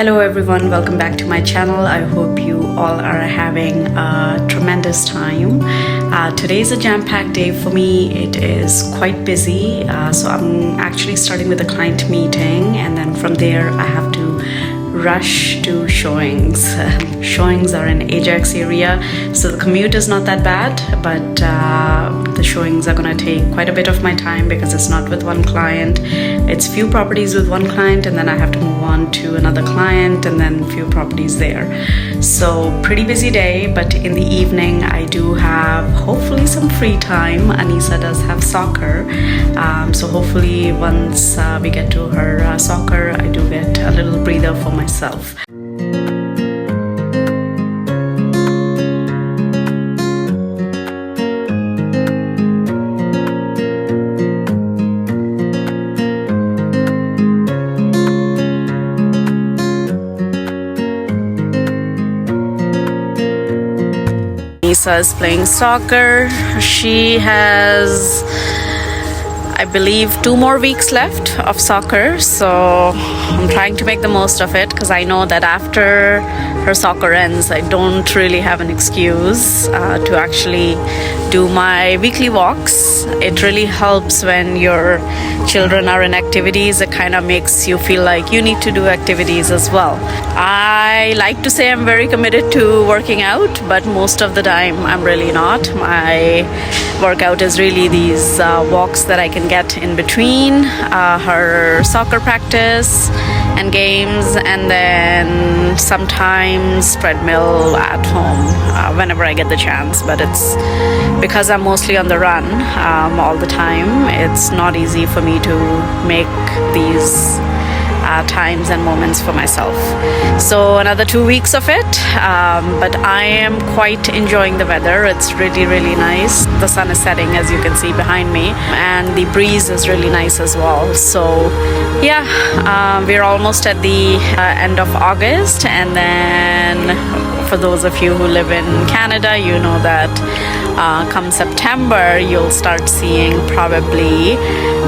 Hello everyone, welcome back to my channel. I hope you all are having a tremendous time. Today is a jam-packed day for me. It is quite busy, so I'm actually starting with a client meeting, and then from there I have to rush to showings. Showings are in Ajax area, so the commute is not that bad, but the showings are gonna take quite a bit of my time because it's not with one client. It's few properties with one client, and then I have to move on to another client, and then few properties there. So pretty busy day, but in the evening I do have hopefully some free time. Anisa does have soccer, so hopefully once we get to her soccer, I do get a little breather for myself. Anisa is playing soccer. She has, I believe, 2 more weeks left of soccer, so I'm trying to make the most of it because I know that after her soccer ends, I don't really have an excuse to actually do my weekly walks. It really helps when your children are in activities. It kind of makes you feel like you need to do activities as well. I like to say I'm very committed to working out, but most of the time I'm really not. My workout is really these walks that I can get in between her soccer practice and games, and then sometimes treadmill at home whenever I get the chance. But it's because I'm mostly on the run all the time, it's not easy for me to make these times and moments for myself. So another 2 weeks of it, but I am quite enjoying the weather. It's really nice. The sun is setting, as you can see behind me, and the breeze is really nice as well. So yeah, we're almost at the end of August, and then for those of you who live in Canada, you know that come September you'll start seeing probably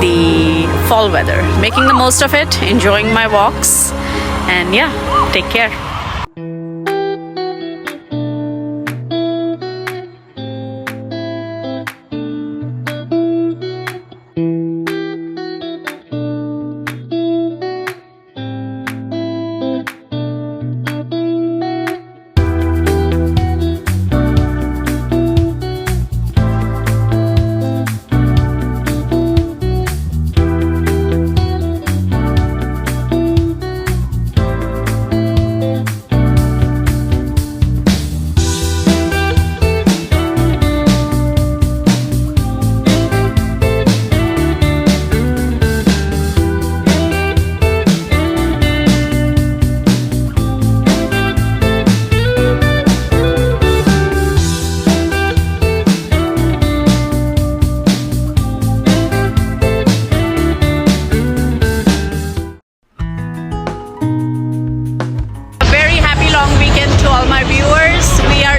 the fall weather. Making the most of it, enjoying my walks, and yeah, take care.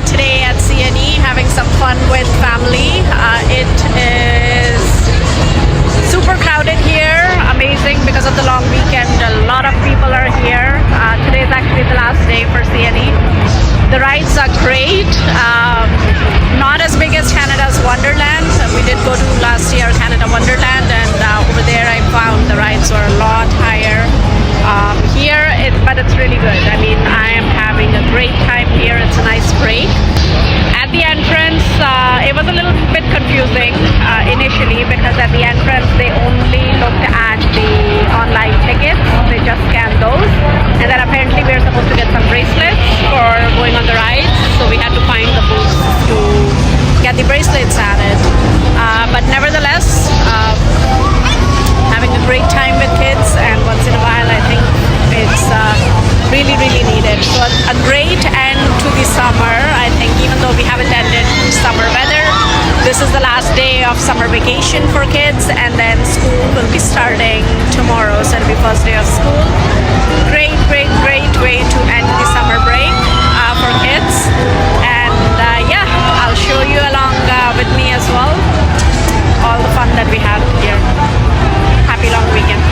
Today at CNE having some fun with family. It is super crowded here, amazing because of the long weekend. A lot of people are here. Today is actually the last day for CNE. The rides are great, not as big as Canada's Wonderland. We did go to last year Canada Wonderland, and over there I found the rides were a lot higher. But it's really good. I mean, I am having a great time here. It's a nice break. At the entrance, it was a little bit confusing initially, because at the entrance they only looked at the online tickets. They just scanned those, and then apparently we were supposed to get some bracelets for going on the rides, so we had to find the booths to get the bracelets added. But nevertheless, having a great time with kids, and once in a while I think it's really needed. So a great end to the summer. I think even though we haven't ended summer weather, this is the last day of summer vacation for kids, and then school will be starting tomorrow, so it'll be first day of school. Great way to end the summer break for kids. And yeah, I'll show you along with me as well all the fun that we had here. Happy long weekend.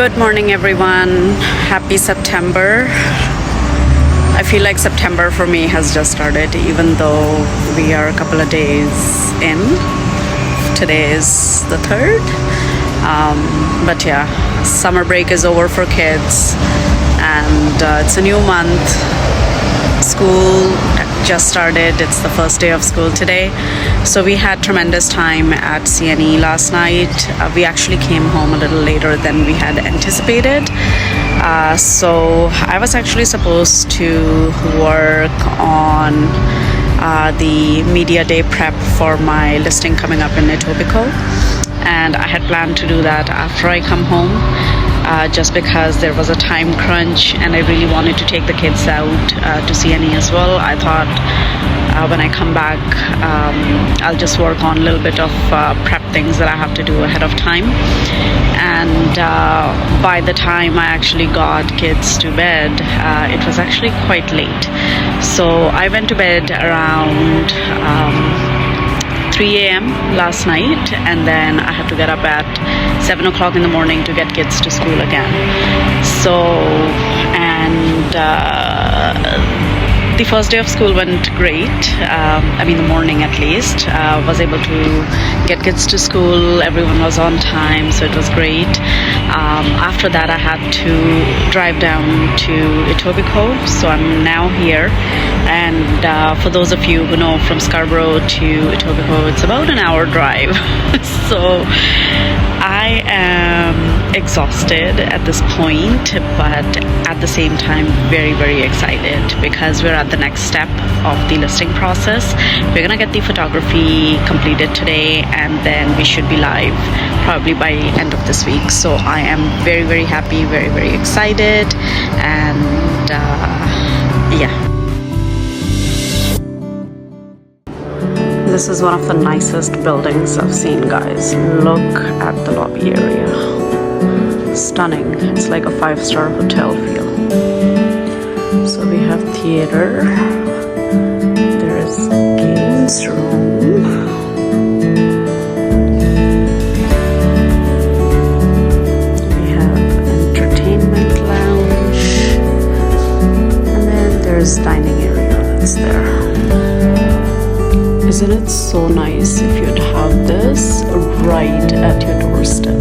Good morning, everyone. Happy September. I feel like September for me has just started, even though we are a couple of days in. Today is the 3rd. But yeah, summer break is over for kids, and it's a new month. School just started. It's the first day of school today. So we had tremendous time at CNE last night. We actually came home a little later than we had anticipated. So I was actually supposed to work on the media day prep for my listing coming up in Etobicoke. And I had planned to do that after I come home. Just because there was a time crunch and I really wanted to take the kids out to CNE as well. I thought when I come back, I'll just work on a little bit of prep things that I have to do ahead of time. And by the time I actually got kids to bed, it was actually quite late. So I went to bed around 3 a.m. last night, and then I had to get up at 7 o'clock in the morning to get kids to school again. So, and the first day of school went great. The morning at least. Was able to get kids to school. Everyone was on time, so it was great. After that, I had to drive down to Etobicoke, so I'm now here. And for those of you who know, from Scarborough to Etobicoke, it's about an hour drive. So I am exhausted at this point, but at the same time very, very excited because we're at the next step of the listing process. We're gonna get the photography completed today, and then we should be live probably by end of this week. So I am very, very happy, very, very excited, and yeah. This is one of the nicest buildings I've seen, guys. Look at the lobby area. Stunning. It's like a 5-star hotel feel. So we have theater. There is games room. We have entertainment lounge. And then there's dining area that's there. Isn't it so nice if you'd have this right at your doorstep?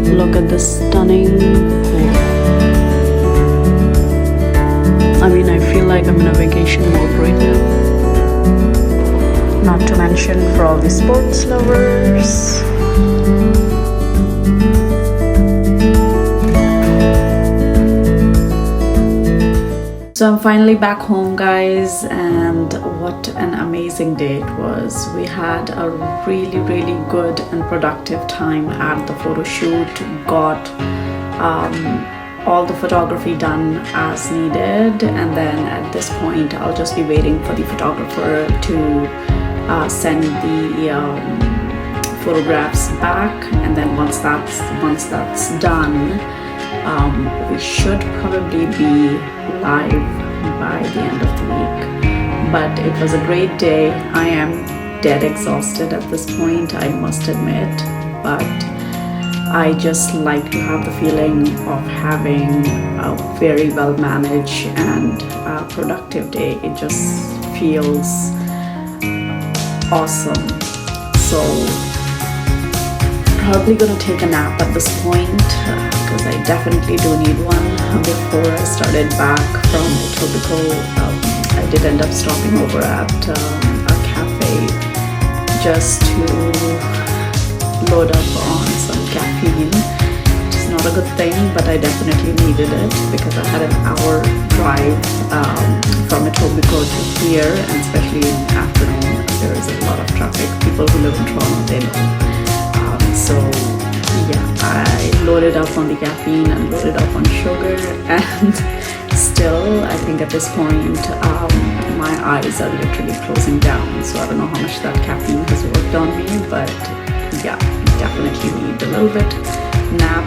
Look at this stunning pool. I feel like I'm in a vacation mode right now. Not to mention for all the sports lovers. So I'm finally back home, guys, and what an amazing day it was. We had a really, really good and productive time at the photo shoot. Got all the photography done as needed, and then at this point I'll just be waiting for the photographer to send the photographs back, and then once that's done, we should probably be live by the end of the week. But it was a great day. I am dead exhausted at this point, I must admit, but I just like to have the feeling of having a very well managed and productive day. It just feels awesome. So probably gonna take a nap at this point, because I definitely do need one. Before I started back from Etobicoke, I did end up stopping over at a cafe just to load up on some caffeine, which is not a good thing, but I definitely needed it because I had an hour drive from Etobicoke to here, and especially in the afternoon there is a lot of traffic. People who live in Toronto, they know. So yeah, I loaded up on the caffeine and loaded up on sugar, and still I think at this point my eyes are literally closing down. So I don't know how much that caffeine has worked on me, but yeah, definitely need a little bit nap.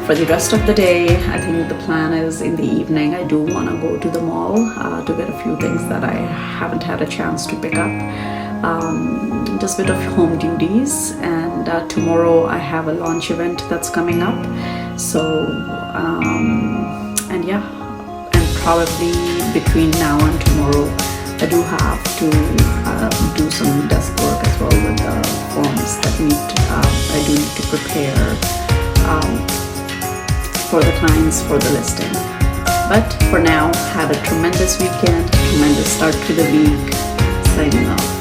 For the rest of the day, I think the plan is in the evening I do want to go to the mall to get a few things that I haven't had a chance to pick up. Just a bit of home duties, and tomorrow I have a launch event that's coming up, So and yeah, and probably between now and tomorrow I do have to do some desk work as well with the forms that I do need to prepare for the clients for the listing. But for now, have a tremendous weekend, tremendous start to the week. Signing off.